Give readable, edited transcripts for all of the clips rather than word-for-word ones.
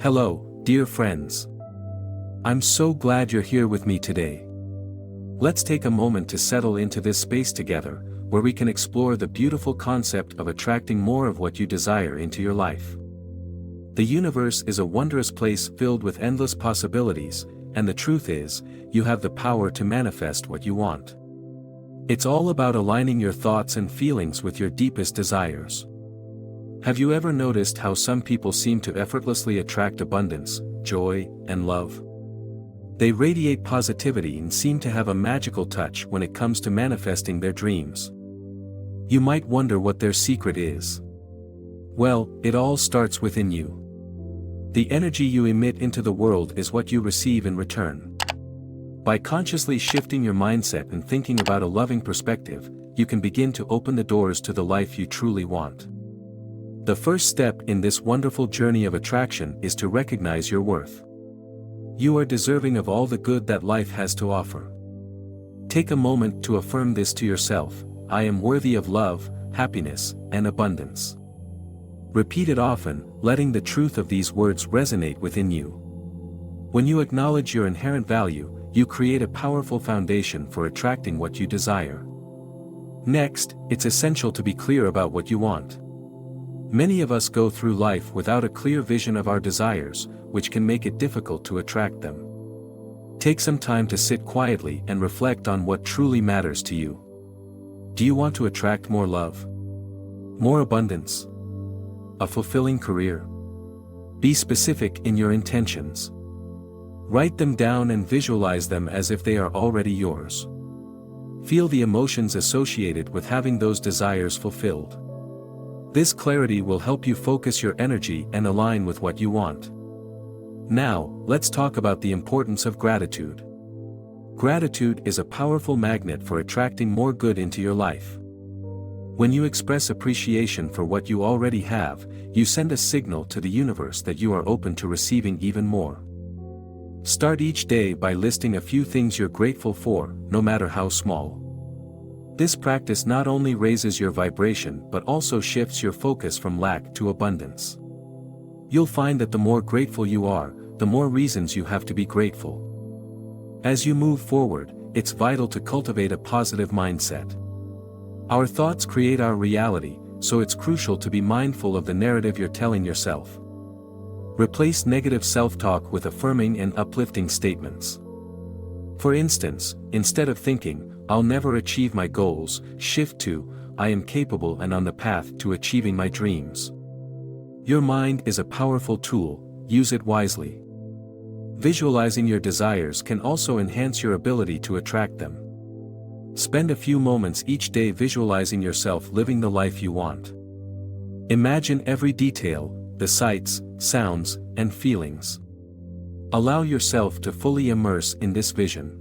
Hello, dear friends. I'm so glad you're here with me today. Let's take a moment to settle into this space together, where we can explore the beautiful concept of attracting more of what you desire into your life. The universe is a wondrous place filled with endless possibilities, and the truth is, you have the power to manifest what you want. It's all about aligning your thoughts and feelings with your deepest desires. Have you ever noticed how some people seem to effortlessly attract abundance, joy, and love? They radiate positivity and seem to have a magical touch when it comes to manifesting their dreams. You might wonder what their secret is. Well, it all starts within you. The energy you emit into the world is what you receive in return. By consciously shifting your mindset and thinking about a loving perspective, you can begin to open the doors to the life you truly want. The first step in this wonderful journey of attraction is to recognize your worth. You are deserving of all the good that life has to offer. Take a moment to affirm this to yourself: I am worthy of love, happiness, and abundance. Repeat it often, letting the truth of these words resonate within you. When you acknowledge your inherent value, you create a powerful foundation for attracting what you desire. Next, it's essential to be clear about what you want. Many of us go through life without a clear vision of our desires, which can make it difficult to attract them. Take some time to sit quietly and reflect on what truly matters to you. Do you want to attract more love? More abundance? A fulfilling career? Be specific in your intentions. Write them down and visualize them as if they are already yours. Feel the emotions associated with having those desires fulfilled. This clarity will help you focus your energy and align with what you want. Now, let's talk about the importance of gratitude. Gratitude is a powerful magnet for attracting more good into your life. When you express appreciation for what you already have, you send a signal to the universe that you are open to receiving even more. Start each day by listing a few things you're grateful for, no matter how small. This practice not only raises your vibration but also shifts your focus from lack to abundance. You'll find that the more grateful you are, the more reasons you have to be grateful. As you move forward, it's vital to cultivate a positive mindset. Our thoughts create our reality, so it's crucial to be mindful of the narrative you're telling yourself. Replace negative self-talk with affirming and uplifting statements. For instance, instead of thinking, "I'll never achieve my goals," shift to, "I am capable and on the path to achieving my dreams." Your mind is a powerful tool, use it wisely. Visualizing your desires can also enhance your ability to attract them. Spend a few moments each day visualizing yourself living the life you want. Imagine every detail, the sights, sounds, and feelings. Allow yourself to fully immerse in this vision.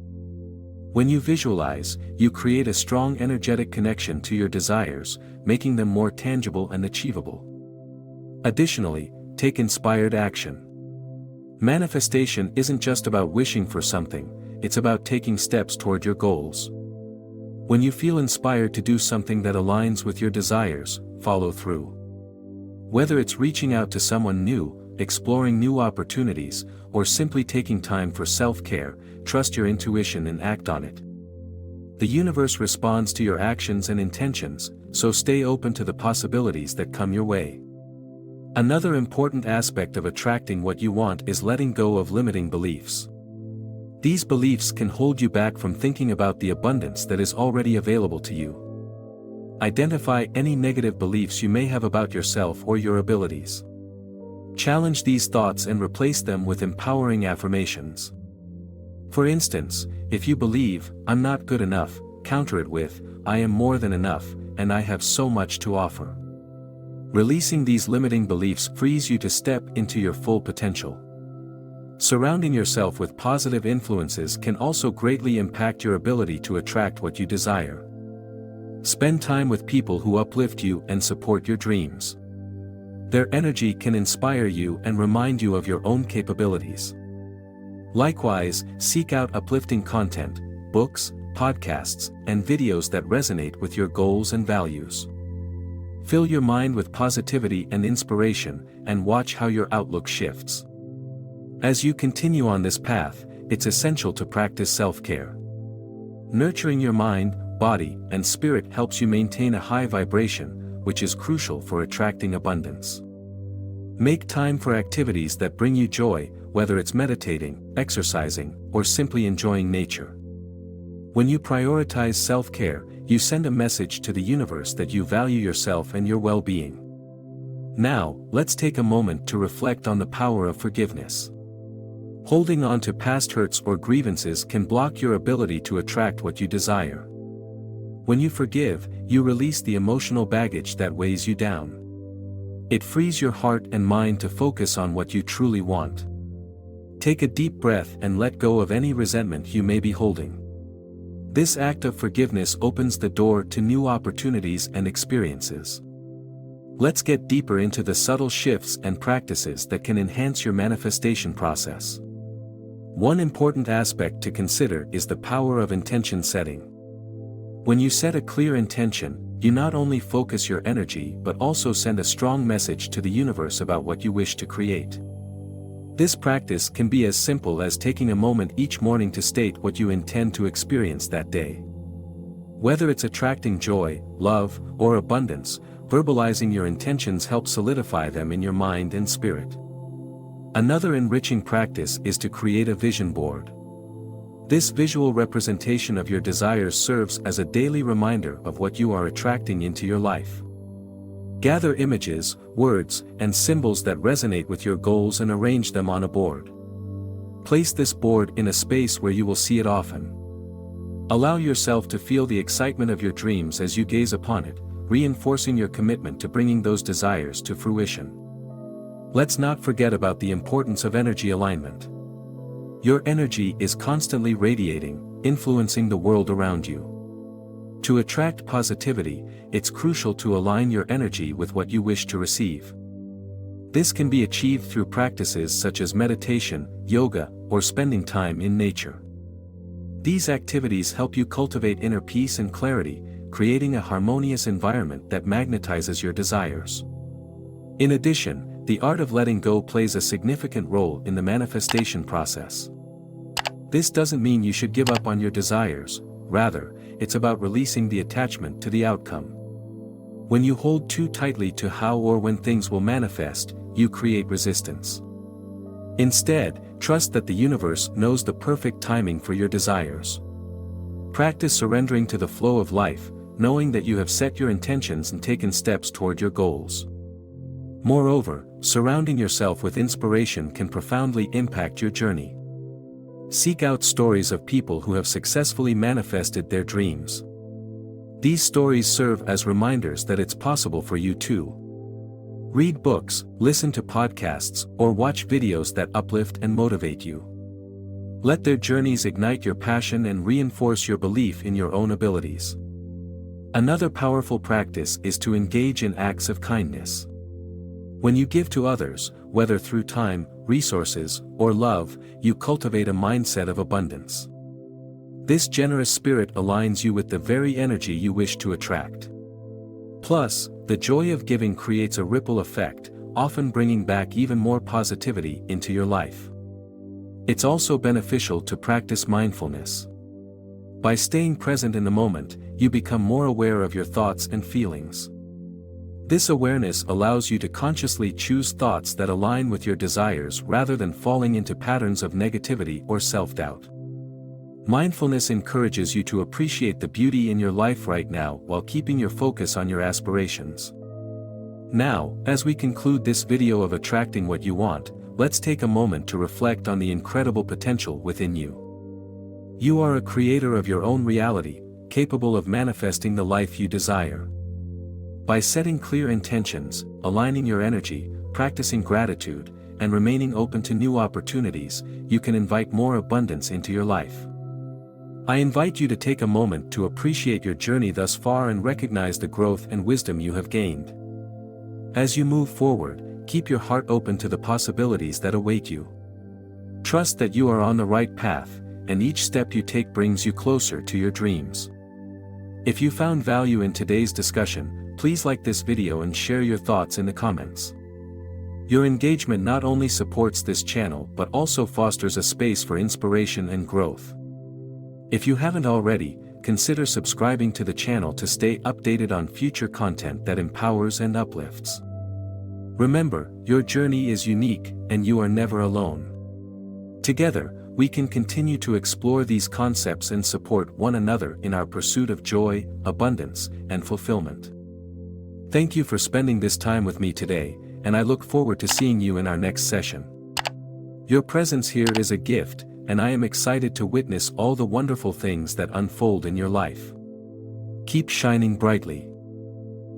When you visualize, you create a strong energetic connection to your desires, making them more tangible and achievable. Additionally, take inspired action. Manifestation isn't just about wishing for something, it's about taking steps toward your goals. When you feel inspired to do something that aligns with your desires, follow through. Whether it's reaching out to someone new, exploring new opportunities, or simply taking time for self-care, trust your intuition and act on it. The universe responds to your actions and intentions, so stay open to the possibilities that come your way. Another important aspect of attracting what you want is letting go of limiting beliefs. These beliefs can hold you back from thinking about the abundance that is already available to you. Identify any negative beliefs you may have about yourself or your abilities. Challenge these thoughts and replace them with empowering affirmations. For instance, if you believe, "I'm not good enough," counter it with, "I am more than enough, and I have so much to offer." Releasing these limiting beliefs frees you to step into your full potential. Surrounding yourself with positive influences can also greatly impact your ability to attract what you desire. Spend time with people who uplift you and support your dreams. Their energy can inspire you and remind you of your own capabilities. Likewise, seek out uplifting content, books, podcasts, and videos that resonate with your goals and values. Fill your mind with positivity and inspiration, and watch how your outlook shifts. As you continue on this path, it's essential to practice self-care. Nurturing your mind, body, and spirit helps you maintain a high vibration, which is crucial for attracting abundance. Make time for activities that bring you joy, whether it's meditating, exercising, or simply enjoying nature. When you prioritize self-care, you send a message to the universe that you value yourself and your well-being. Now, let's take a moment to reflect on the power of forgiveness. Holding on to past hurts or grievances can block your ability to attract what you desire. When you forgive, you release the emotional baggage that weighs you down. It frees your heart and mind to focus on what you truly want. Take a deep breath and let go of any resentment you may be holding. This act of forgiveness opens the door to new opportunities and experiences. Let's get deeper into the subtle shifts and practices that can enhance your manifestation process. One important aspect to consider is the power of intention setting. When you set a clear intention, you not only focus your energy but also send a strong message to the universe about what you wish to create. This practice can be as simple as taking a moment each morning to state what you intend to experience that day. Whether it's attracting joy, love, or abundance, verbalizing your intentions helps solidify them in your mind and spirit. Another enriching practice is to create a vision board. This visual representation of your desires serves as a daily reminder of what you are attracting into your life. Gather images, words, and symbols that resonate with your goals and arrange them on a board. Place this board in a space where you will see it often. Allow yourself to feel the excitement of your dreams as you gaze upon it, reinforcing your commitment to bringing those desires to fruition. Let's not forget about the importance of energy alignment. Your energy is constantly radiating, influencing the world around you. To attract positivity, it's crucial to align your energy with what you wish to receive. This can be achieved through practices such as meditation, yoga, or spending time in nature. These activities help you cultivate inner peace and clarity, creating a harmonious environment that magnetizes your desires. In addition, the art of letting go plays a significant role in the manifestation process. This doesn't mean you should give up on your desires, rather, it's about releasing the attachment to the outcome. When you hold too tightly to how or when things will manifest, you create resistance. Instead, trust that the universe knows the perfect timing for your desires. Practice surrendering to the flow of life, knowing that you have set your intentions and taken steps toward your goals. Moreover, surrounding yourself with inspiration can profoundly impact your journey. Seek out stories of people who have successfully manifested their dreams. These stories serve as reminders that it's possible for you too. Read books, listen to podcasts, or watch videos that uplift and motivate you. Let their journeys ignite your passion and reinforce your belief in your own abilities. Another powerful practice is to engage in acts of kindness. When you give to others, whether through time, resources, or love, you cultivate a mindset of abundance. This generous spirit aligns you with the very energy you wish to attract. Plus, the joy of giving creates a ripple effect, often bringing back even more positivity into your life. It's also beneficial to practice mindfulness. By staying present in the moment, you become more aware of your thoughts and feelings. This awareness allows you to consciously choose thoughts that align with your desires rather than falling into patterns of negativity or self-doubt. Mindfulness encourages you to appreciate the beauty in your life right now while keeping your focus on your aspirations. Now, as we conclude this video of attracting what you want, let's take a moment to reflect on the incredible potential within you. You are a creator of your own reality, capable of manifesting the life you desire. By setting clear intentions, aligning your energy, practicing gratitude, and remaining open to new opportunities, you can invite more abundance into your life. I invite you to take a moment to appreciate your journey thus far and recognize the growth and wisdom you have gained. As you move forward, keep your heart open to the possibilities that await you. Trust that you are on the right path, and each step you take brings you closer to your dreams. If you found value in today's discussion, please like this video and share your thoughts in the comments. Your engagement not only supports this channel but also fosters a space for inspiration and growth. If you haven't already, consider subscribing to the channel to stay updated on future content that empowers and uplifts. Remember, your journey is unique, and you are never alone. Together, we can continue to explore these concepts and support one another in our pursuit of joy, abundance, and fulfillment. Thank you for spending this time with me today, and I look forward to seeing you in our next session. Your presence here is a gift, and I am excited to witness all the wonderful things that unfold in your life. Keep shining brightly.